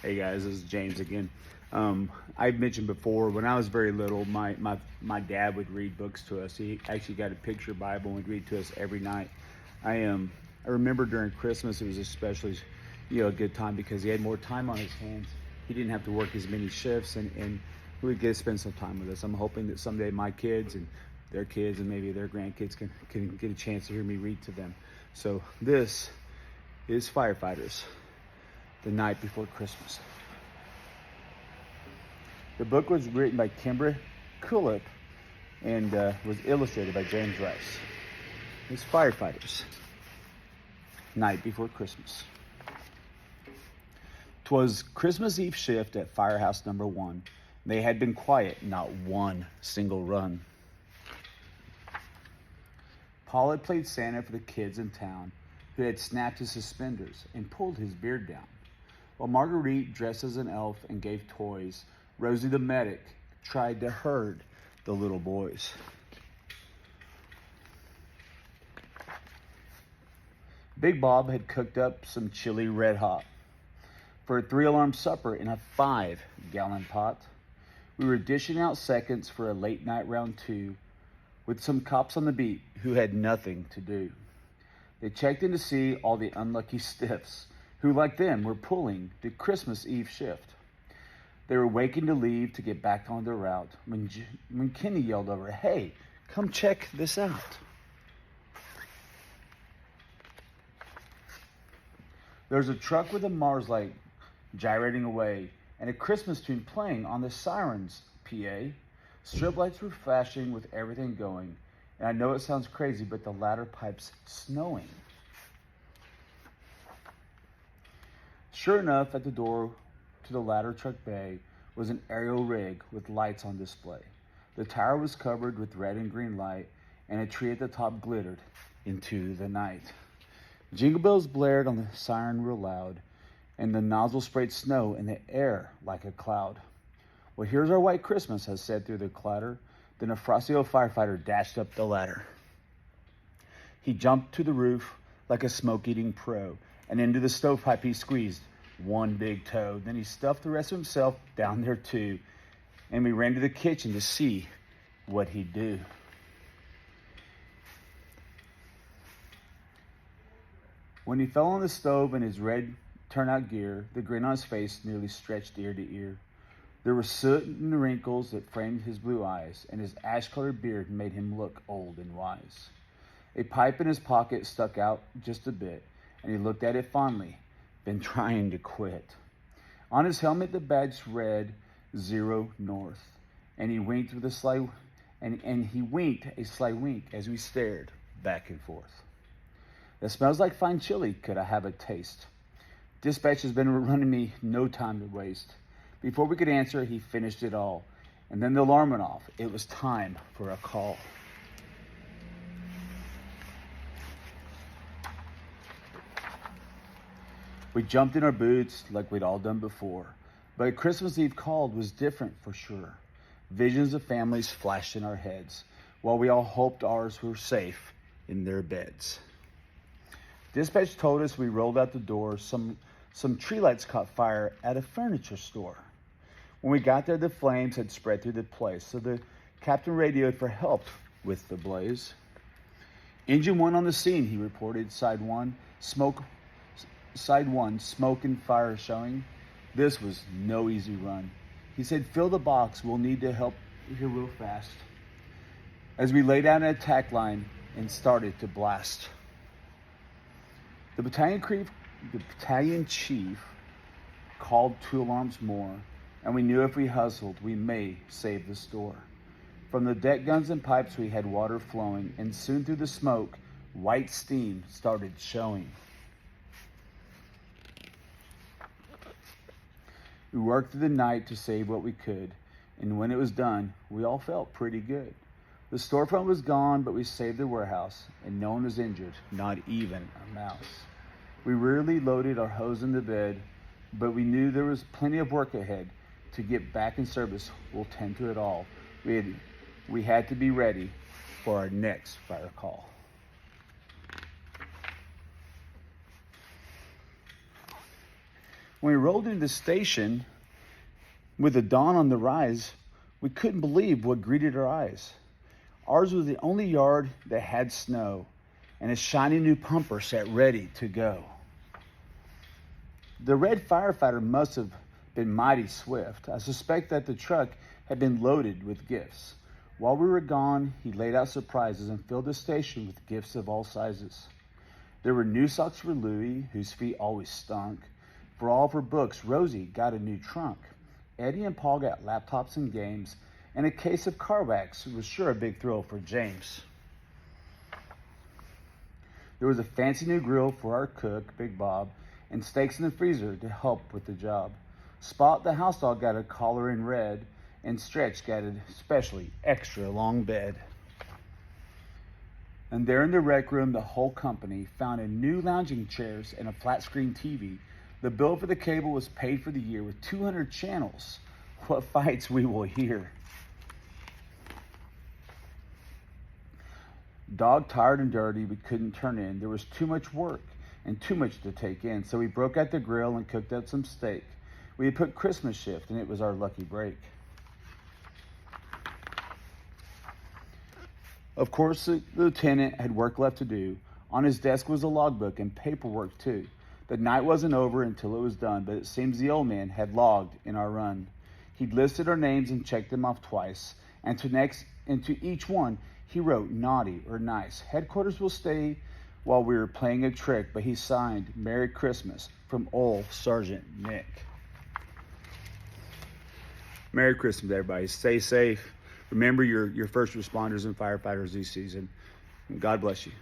Hey guys, this is James again. I've mentioned before when I was very little, my dad would read books to us. He actually got a picture Bible and would read to us every night. I remember during Christmas it was especially a good time because he had more time on his hands. He didn't have to work as many shifts and he would get to spend some time with us. I'm hoping that someday my kids and their kids and maybe their grandkids can get a chance to hear me read to them. So this is Firefighters, the Night Before Christmas. The book was written by Kimber Kullip and was illustrated by James Rice. It's Firefighters, Night Before Christmas. 'Twas Christmas Eve shift at Firehouse Number 1. They had been quiet, not one single run. Paul had played Santa for the kids in town, who had snapped his suspenders and pulled his beard down. While Marguerite, dressed as an elf and gave toys, Rosie the medic tried to herd the little boys. Big Bob had cooked up some chili red hot for a 3-alarm supper in a 5-gallon pot. We were dishing out seconds for a late night round 2 with some cops on the beat who had nothing to do. They checked in to see all the unlucky stiffs who, like them, were pulling the Christmas Eve shift. They were waking to leave to get back on their route when Kenny yelled over, "Hey, come check this out." There was a truck with a Mars light gyrating away and a Christmas tune playing on the siren's PA. Strip lights were flashing with everything going, and I know it sounds crazy, but the ladder pipe's snowing. Sure enough, at the door to the ladder truck bay was an aerial rig with lights on display. The tower was covered with red and green light, and a tree at the top glittered into the night. Jingle bells blared on the siren real loud, and the nozzle sprayed snow in the air like a cloud. "Well, here's our white Christmas," I said through the clatter. Then a frosty old firefighter dashed up the ladder. He jumped to the roof like a smoke-eating pro, and into the stovepipe he squeezed one big toe. Then he stuffed the rest of himself down there too, and we ran to the kitchen to see what he'd do. When he fell on the stove in his red turnout gear, the grin on his face nearly stretched ear to ear. There were soot and wrinkles that framed his blue eyes, and his ash-colored beard made him look old and wise. A pipe in his pocket stuck out just a bit, and he looked at it fondly, been trying to quit. On his helmet the badge read 0 North, and he winked with a sly he winked a sly wink as we stared back and forth. "That smells like fine chili. Could I have a taste?" Dispatch has been running me no time to waste. Before we could answer, he finished it all, and then the alarm went off. It was time for a call. We jumped in our boots like we'd all done before, but a Christmas Eve call was different for sure. Visions of families flashed in our heads, while we all hoped ours were safe in their beds. Dispatch told us we rolled out the door. Some tree lights caught fire at a furniture store. When we got there, the flames had spread through the place, so the captain radioed for help with the blaze. "Engine 1 on the scene," he reported. Side one, smoke and fire showing. This was no easy run. He said, "Fill the box. We'll need to help here real fast." As we lay down an attack line and started to blast. The battalion chief called 2 alarms more, and we knew if we hustled, we may save the store. From the deck guns and pipes, we had water flowing, and soon through the smoke, white steam started showing. We worked through the night to save what we could, and when it was done, we all felt pretty good. The storefront was gone, but we saved the warehouse, and no one was injured, not even a mouse. We rarely loaded our hose in the bed, but we knew there was plenty of work ahead. To get back in service, we'll tend to it all. We had to be ready for our next fire call. When we rolled into the station with the dawn on the rise, we couldn't believe what greeted our eyes. Ours was the only yard that had snow, and a shiny new pumper sat ready to go. The red firefighter must have been mighty swift. I suspect that the truck had been loaded with gifts. While we were gone, he laid out surprises and filled the station with gifts of all sizes. There were new socks for Louie, whose feet always stunk. For all of her books, Rosie got a new trunk. Eddie and Paul got laptops and games, and a case of car wax was sure a big thrill for James. There was a fancy new grill for our cook, Big Bob, and steaks in the freezer to help with the job. Spot, the house dog, got a collar in red, and Stretch got a specially extra long bed. And there in the rec room, the whole company found a new lounging chairs and a flat screen TV. The bill for the cable was paid for the year with 200 channels. What fights we will hear. Dog tired and dirty, we couldn't turn in. There was too much work and too much to take in, so we broke out the grill and cooked up some steak. We had put Christmas shift, and it was our lucky break. Of course, the lieutenant had work left to do. On his desk was a logbook and paperwork too. The night wasn't over until it was done, but it seems the old man had logged in our run. He'd listed our names and checked them off twice, and to each one he wrote naughty or nice. Headquarters will stay while we were playing a trick, but he signed Merry Christmas from old Sergeant Nick. Merry Christmas, everybody. Stay safe. Remember your first responders and firefighters this season. God bless you.